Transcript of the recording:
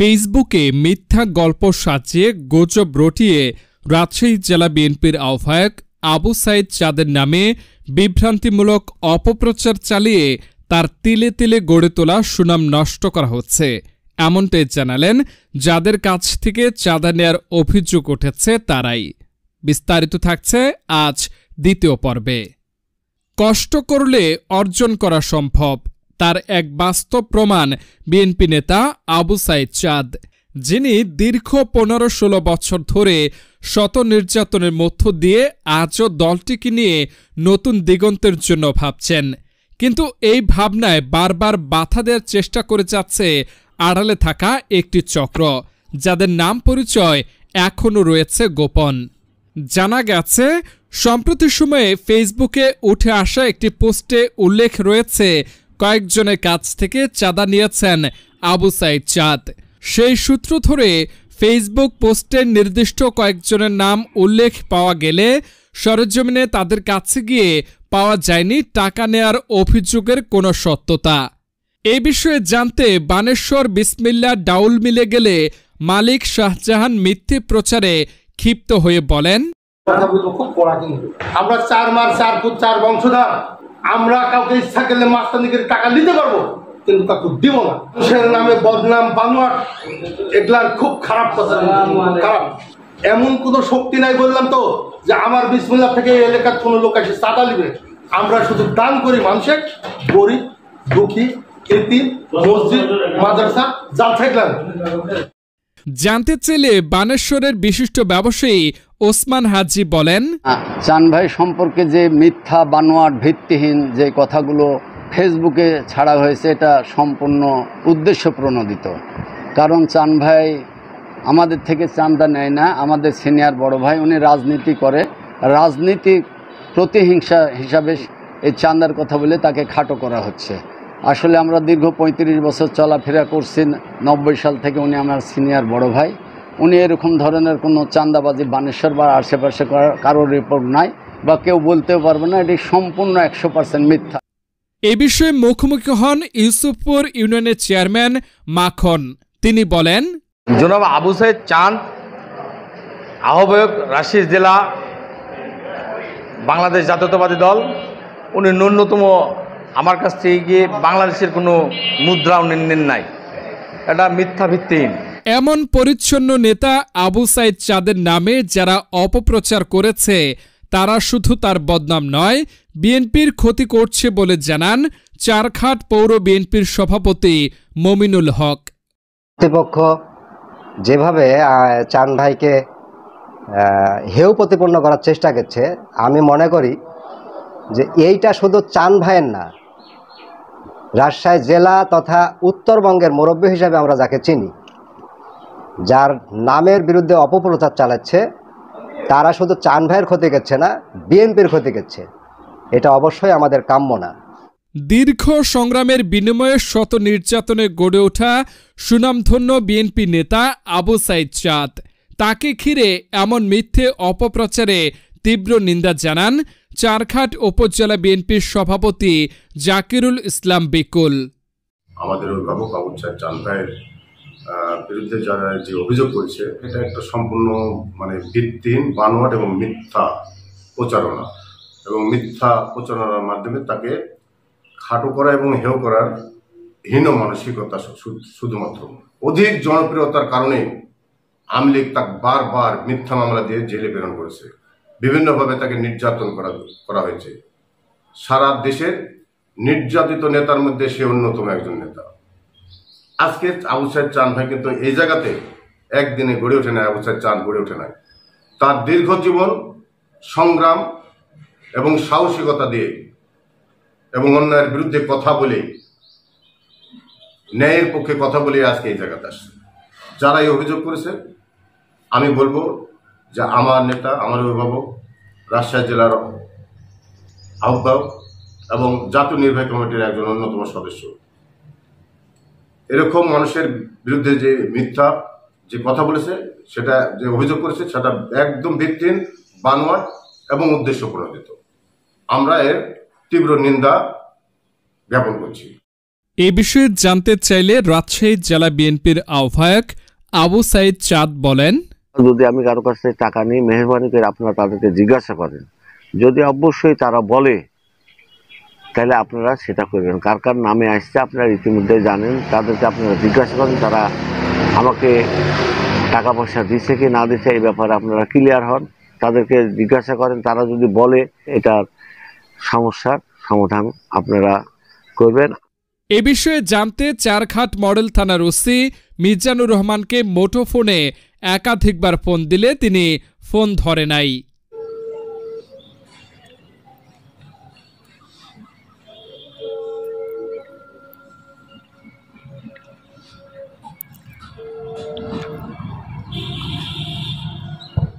ফেসবুকে মিথ্যা গল্প সাজিয়ে গুজব রটিয়ে রাজশাহী জেলা বিএনপির আহ্বায়ক আবু সাইদ চাঁদের নামে বিভ্রান্তিমূলক অপপ্রচার চালিয়ে তার তিলে তিলে গড়ে তোলা সুনাম নষ্ট করা হচ্ছে, এমনটাই জানালেন যাদের কাছ থেকে চাঁদা নেয়ার অভিযোগ উঠেছে তারাই। বিস্তারিত থাকছে আজ দ্বিতীয় পর্বে। কষ্ট করলে অর্জন করা সম্ভব, তার এক বাস্তব প্রমাণ বিএনপি নেতা আবু সাইদ চাঁদ, যিনি দীর্ঘ 15-16 বছর ধরে শত নির্যাতনের মধ্য দিয়ে আজও দলটিকে নিয়ে নতুন দিগন্তের জন্য ভাবছেন। কিন্তু এই ভাবনায় বারবার বাধা দেওয়ার চেষ্টা করে যাচ্ছে আড়ালে থাকা একটি চক্র, যাদের নাম পরিচয় এখনও রয়েছে গোপন। জানা গেছে, সম্প্রতি সময়ে ফেসবুকে উঠে আসা একটি পোস্টে উল্লেখ রয়েছে কয়েকজনের কাছ থেকে চাঁদা নিয়েছেন আবু সাইদ চাঁদ। সেই সূত্র ধরে ফেসবুক পোস্টের নির্দিষ্ট কয়েকজনের নাম উল্লেখ পাওয়া গেলে সরেজমিনে তাদের কাছে গিয়ে পাওয়া যায়নি টাকা নেয়ার অভিযোগের কোনো সত্যতা। এ বিষয়ে জানতে বানেশ্বর বিসমিল্লা ডাউল মিলে গেলে মালিক শাহজাহান মিথ্যে প্রচারে ক্ষিপ্ত হয়ে বলেন, আমরা 4 মার 4 ফুট 4 বংশধর, আমরা কাউকে ইচ্ছা করলে মাস্তানিকের টাকা নিতে পারবো, কিন্তু কাউকে দিব না। মানুষের নামে বদনাম বানোয়াট, এগুলার খুব খারাপ কথা, খারাপ। এমন কোনো শক্তি নাই বললাম তো যে আমার বিসমিল্লাহ থেকে এই এলাকার কোনো লোক এসে চাঁদা নিবে। আমরা শুধু দান করি মানুষের, গরিব দুঃখী, এতিম, মসজিদ, মাদ্রাসা, জালসাইলাম। জানতে চাইলে বানেশ্বরের বিশিষ্ট ব্যবসায়ী ওসমান হাজি বলেন, চান ভাই সম্পর্কে যে মিথ্যা বানোয়াট ভিত্তিহীন যে কথাগুলো ফেসবুকে ছাড়া হয়েছে, এটা সম্পূর্ণ উদ্দেশ্য প্রণোদিত। কারণ চান ভাই আমাদের থেকে চাঁদা নেয় না, আমাদের সিনিয়র বড় ভাই, উনি রাজনীতি করে, রাজনীতি প্রতিহিংসা হিসাবে এই চাঁদার কথা বলে তাকে খাটো করা হচ্ছে। আসলে আমরা দীর্ঘ 35 বছর চলাফেরা করছি, 90 সাল থেকে উনি আমার সিনিয়র বড় ভাই। উনি এরকম ধরনের কোনো চাঁদাবাজি বানেশ্বর বা আশেপাশে কারোর রিপোর্ট নাই বা কেউ বলতেও পারবে না, এটি সম্পূর্ণ 100% মিথ্যা। এ বিষয়ে মুখোমুখি হন ইউসুফপুর ইউনিয়নের চেয়ারম্যান মাখন। তিনি বলেন, জনাব আবু সাইদ চাঁদ, আহ্বায়ক রাজশাহী জেলা বাংলাদেশ জাতীয়তাবাদী দল, উনি ন্যূনতম আমার কাছ থেকে গিয়ে বাংলাদেশের কোনো মুদ্রাও নেন নাই, এটা মিথ্যা ভিত্তিহীন। এমন পরিচ্ছন্ন নেতা আবু সাইদ চাঁদের নামে যারা অপপ্রচার করেছে, তারা শুধু তার বদনাম নয়, বিএনপির ক্ষতি করছে বলে জানান চারঘাট পৌর বিএনপির সভাপতি মমিনুল হক। কর্তৃপক্ষ যেভাবে চান ভাইকে হেয় প্রতিপন্ন করার চেষ্টা করছে, আমি মনে করি যে এইটা শুধু চান ভাইয়ের না, রাজশাহী জেলা তথা উত্তরবঙ্গের মুরব্বী হিসাবে আমরা যাকে চিনি, যার নামের বিরুদ্ধে অপপ্রচার চালাচ্ছে, তারা শুধু চান ভাইয়ের ক্ষতি করছে না, বিএনপির ক্ষতি করছে। এটা অবশ্যই আমাদের কাম্য না। দীর্ঘ সংগ্রামের বিনিময়ে শত নির্যাতনে গড়ে ওঠা সুনামধন্য বিএনপি নেতা আবু সাইদ চাঁদ, তাকে ঘিরে এমন মিথ্যে অপপ্রচারে তীব্র নিন্দা জানান চারঘাট উপজেলা বিএনপির সভাপতি জাকিরুল ইসলাম বিকুল। আমাদের অভিভাবক আবু সাইদ চাঁদ ভাইয়ের বিরুদ্ধে যারা যে অভিযোগ করছে, এটা একটা সম্পূর্ণ ভিত্তিহীন, বানোয়াট এবং মিথ্যা প্রচারণা, এবং মিথ্যা প্রচারণার মাধ্যমে তাকে খাটো করা এবং হেয় করার হীন মানসিকতা। শুধুমাত্র অধিক জনপ্রিয়তার কারণে আওয়ামী লীগ তাকে বারবার মিথ্যা মামলা দিয়ে জেলে প্রেরণ করেছে, বিভিন্নভাবে তাকে নির্যাতন করা হয়েছে। সারা দেশের নির্যাতিত নেতার মধ্যে সে অন্যতম একজন নেতা। আজকে আবু সাইদ চাঁদ ভাই কিন্তু এই জায়গাতে একদিনে গড়ে ওঠে না, আবু সাইদ চাঁদ গড়ে ওঠে নাই। তার দীর্ঘ জীবন সংগ্রাম এবং সাহসিকতা দিয়ে এবং অন্যায়ের বিরুদ্ধে কথা বলে, ন্যায়ের পক্ষে কথা বলে আজকে এই জায়গাতে আসছে। যারা এই অভিযোগ করেছে, আমি বলবো যে আমার নেতা, আমার অভিভাবক, রাজশাহী জেলার আহ্বায়ক এবং জাতীয় নির্বাহী কমিটির একজন অন্যতম সদস্য, এরকম মানুষের বিরুদ্ধে যে মিথ্যা যে কথা বলেছে, সেটা যে অভিযোগ করেছে, সেটা একদম ভিত্তিহীন, বানোয়াট এবং উদ্দেশ্য প্রণোদিত। আমরা এর তীব্র নিন্দা জ্ঞাপন করছি। এ বিষয়ে জানতে চাইলে রাজশাহী জেলা বিএনপির আহ্বায়ক আবু সাইদ চাঁদ বলেন, যদি আমি কারো কাছ থেকে টাকা নিই, মেহরবানি করে আপনারা তাদেরকে জিজ্ঞাসা করেন। যদি অবশ্যই তারা বলে তাহলে আপনারা সেটা করবেন। কার কার নামে আসছে আপনারা ইতিমধ্যে জানেন, তাদেরকে আপনারা জিজ্ঞাসা করেন তারা আমাকে টাকা পয়সা দিচ্ছে কি না দিচ্ছে এই ব্যাপারে আপনারা ক্লিয়ার হন। তাদেরকে জিজ্ঞাসা করেন, তারা যদি বলে এটার সমস্যার সমাধান আপনারা করবেন। এ বিষয়ে জানতে চারঘাট মডেল থানার ওসি মিজানুর রহমানকে মুঠোফোনে একাধিকবার ফোন দিলে তিনি ফোন ধরে নাই।